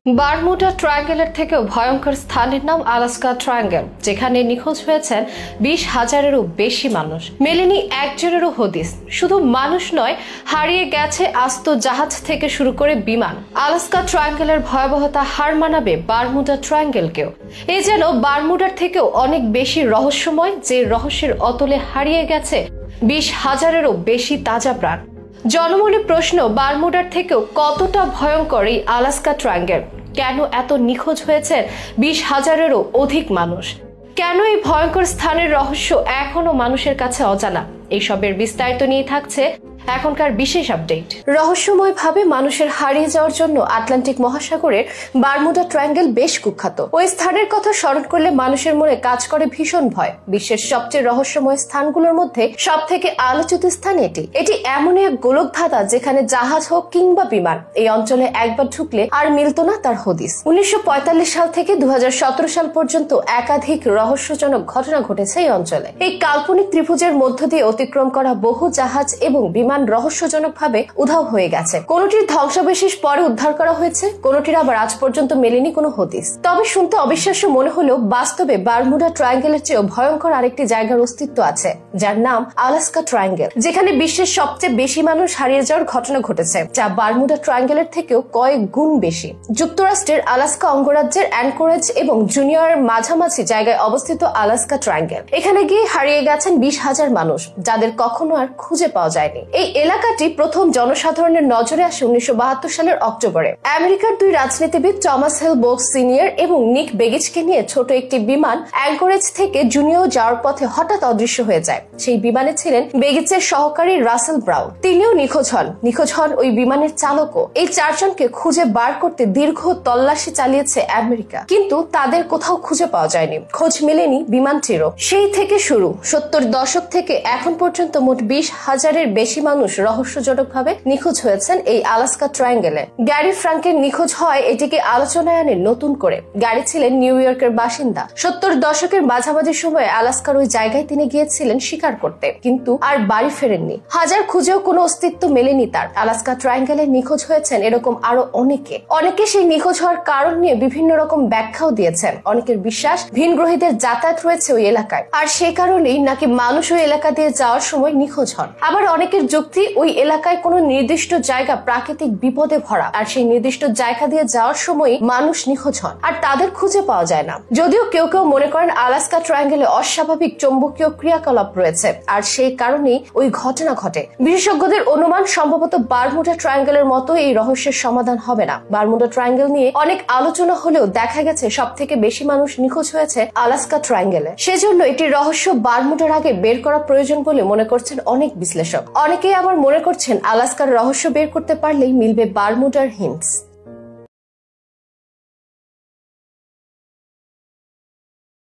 Bermuda ট্রায়াঙ্গেলের থেকেও ভয়ঙ্কর স্থানের নাম আলাস্কা ট্রায়াঙ্গেল, যেখানে নিখোঁজ হয়েছেন 20,000-এরও বেশি মানুষ। মেলেনি একজনেরও হদিস। শুধু মানুষ নয়, হারিয়ে গেছে আস্ত জাহাজ থেকে শুরু করে বিমান। আলাস্কা ট্রায়াঙ্গেলের ভয়াবহতা হার মানাবে বারমুডা ট্রায়াঙ্গেলকেও। এ যেন বারমুডার থেকেও অনেক বেশি রহস্যময়, যে রহস্যের অতলে হারিয়ে গেছে 20,000-এরও বেশি তাজা প্রাণ। জনমনে প্রশ্ন, বারমুডার থেকেও কতটা ভয়ঙ্কর এই আলাস্কা ট্রায়াঙ্গেল? কেন এত নিখোঁজ হয়েছে 20,000-এরও অধিক মানুষ? কেন এই ভয়ঙ্কর স্থানের রহস্য এখনো মানুষের কাছে অজানা? এইসবের বিস্তারিত নিয়ে থাকছে এখনকার বিশেষ আপডেট। রহস্যময় ভাবে মানুষের হারিয়ে যাওয়ার জন্য আটলান্টিক মহাসাগরের বারমুডা ট্রায়াঙ্গেল বেশ কুখ্যাত। ওই স্থানের কথা স্মরণ করলে মানুষের মনে কাজ করে ভীষণ ভয়। বিশ্বের সবচেয়ে রহস্যময় স্থানগুলোর মধ্যে সব থেকে আলোচিত স্থান এটি এমন এক গোলক ধাঁধা, যেখানে জাহাজ হোক কিংবা বিমান, এই অঞ্চলে একবার ঢুকলে আর মিলত না তার হদিস। 1945 সাল থেকে 2017 সাল পর্যন্ত একাধিক রহস্যজনক ঘটনা ঘটেছে এই অঞ্চলে। এই কাল্পনিক ত্রিভুজের মধ্য দিয়ে অতিক্রম করা বহু জাহাজ এবং বিমান রহস্যজনকভাবে উধাও হয়ে গেছে। কোনটির ধ্বংসাবশেষ পরে উদ্ধার করা হয়েছে, কোনটির আবার আজ পর্যন্ত মেলেনি কোনো হদিস। তবে শুনতে অবিশ্বাস্য মনে হলেও বাস্তবে বারমুডা ট্রায়াঙ্গেলের চেয়েও ভয়ঙ্কর আরেকটি জায়গার অস্তিত্ব আছে, যার নাম আলাস্কা ট্রায়াঙ্গেল, যেখানে বিশ্বের সবচেয়ে বেশি মানুষ হারিয়ে যাওয়ার ঘটনা ঘটেছে, যা বারমুডা ট্রায়াঙ্গেলের থেকেও কয়েক গুণ বেশি। যুক্তরাষ্ট্রের আলাস্কা অঙ্গরাজ্যের অ্যানকোরেজ এবং জুনিয়রের মাঝামাঝি জায়গায় অবস্থিত আলাস্কা ট্রায়াঙ্গেল, এখানে গিয়ে হারিয়ে গেছেন 20,000 মানুষ, যাদের কখনো আর খুঁজে পাওয়া যায়নি। এই এলাকাটি প্রথম জনসাধারণের নজরে আসে 1972 সালের অক্টোবরে। আমেরিকার দুই রাজনীতিবিদ টমাস হেল বোক্স সিনিয়র এবং নিক বেগিচকে নিয়ে ছোট একটি বিমান অ্যাঙ্কোরেজ থেকে জুনিয়র যাওয়ার পথে হঠাৎ অদৃশ্য হয়ে যায়। সেই বিমানে ছিলেন বেগিচের সহকারী রাসেল ব্রাউন। তিনিও নিখোঁজ হন ওই বিমানের চালকও। এই চারজনকে খুঁজে বার করতে দীর্ঘ তল্লাশি চালিয়েছে আমেরিকা, কিন্তু তাদের কোথাও খুঁজে পাওয়া যায়নি। খোঁজ মেলেনি বিমানটিরও। সেই থেকে শুরু 70 দশক থেকে এখন পর্যন্ত মোট 20,000-এর বেশি মানুষ রহস্যজনকভাবে নিখোঁজ হয়েছেন এই আলাস্কা ট্রায়াঙ্গেলে। গ্যারি ফ্রাঙ্কের নিখোঁজ হয় এটিকে আলোচনায় আনে নতুন করে। গ্যারি ছিলেন নিউ ইয়র্কের বাসিন্দা। 70 দশকের মাঝামাঝি সময়ে আলাস্কার ওই জায়গায় তিনি গিয়েছিলেন শিকার করতে, কিন্তু আর বাড়ি ফেরেননি। হাজার খুঁজেও কোনো অস্তিত্ব মেলেনি তার। আলাস্কা ট্রায়াঙ্গেলে নিখোঁজ হয়েছেন এরকম আরো অনেকে সেই নিখোঁজ হওয়ার কারণ নিয়ে বিভিন্ন রকম ব্যাখ্যাও দিয়েছেন। অনেকের বিশ্বাস ভিনগ্রহীদের যাতায়াত রয়েছে ওই এলাকায়, আর সে কারণেই নাকি মানুষ ওই এলাকা দিয়ে যাওয়ার সময় নিখোঁজ হন। আবার অনেকের যুক্তি, ওই এলাকায় কোনো নির্দিষ্ট জায়গা প্রাকৃতিক বিপদে ভরা, আর সেই নির্দিষ্ট জায়গা দিয়ে যাওয়ার সময় মানুষ নিখোঁজ হন আর তাদের খুঁজে পাওয়া যায় না। যদিও কেউ কেউ মনে করেন আলাস্কা ট্রায়াঙ্গেলে অস্বাভাবিক চৌম্বকীয় ক্রিয়াকলাপ রয়েছে, আর সেই কারণেই ওই ঘটনা ঘটে। বিশেষজ্ঞদের অনুমান, সম্ভবত বারমুডা ট্রায়াঙ্গেলের মতো এই রহস্যের সমাধান হবে না। বারমুডা ট্রায়াঙ্গেল নিয়ে অনেক আলোচনা হলেও দেখা গেছে সব থেকে বেশি মানুষ নিখোঁজ হয়েছে আলাস্কা ট্রায়াঙ্গেলে। সেজন্য এটি রহস্য বারমুডার আগে বের করা প্রয়োজন বলে মনে করছেন অনেক বিশ্লেষক। অনেকেই আবার মনে করছেন আলাস্কার রহস্য বের করতে পারলেই মিলবে বারমুডার হিন্টস।